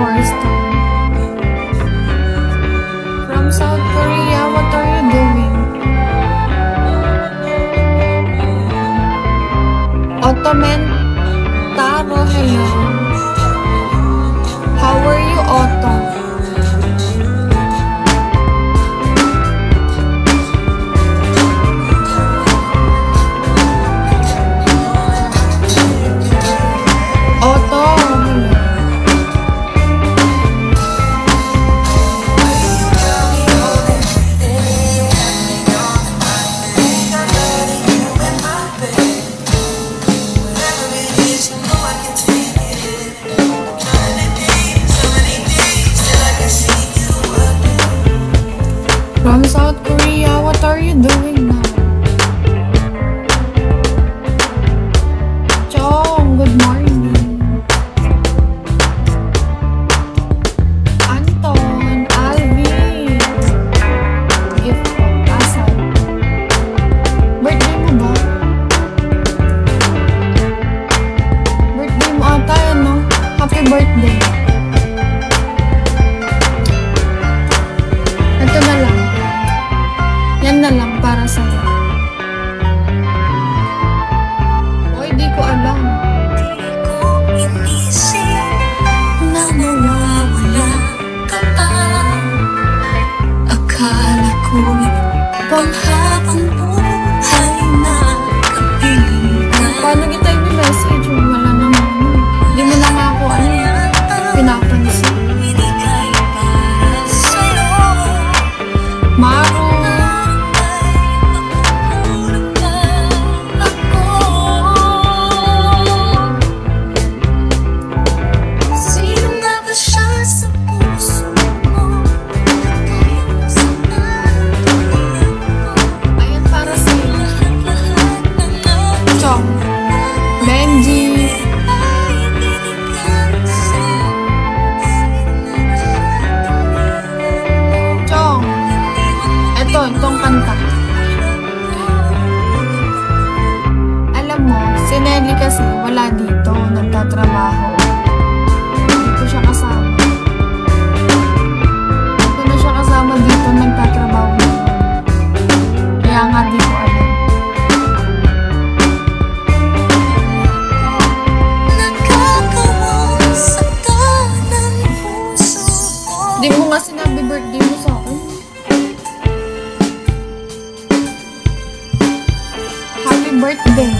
Forrester. From South Korea, what are you doing? Ottoman Taro, hello. How are you, Otto? From South Korea, what are you doing now? Chong, good morning. Anton, Alvin. If asan? Birthday mo ba? Birthday mo ata yan, no? Happy birthday. Ito na lang. Yan na lang para sa'yo. Oy, di ko alam. Di ko inisip na mawawala ka pa. Akala ko'y panghabang buhay na kapiling ka. Paano kita yung message? Wala naman. Hindi mo na nga ako pinapansin. Binigay para sa'yo. Maro. Benji. Chong. Itong kanta. Alam mo, si Nelly kasi wala dito, nagtatrabaho. Hindi ko siya kasama. Hindi ko na siya kasama dito, nagtatrabaho. Kaya nga di ko alam. Di mo nga sinabi birthday mo sa akin. Happy birthday.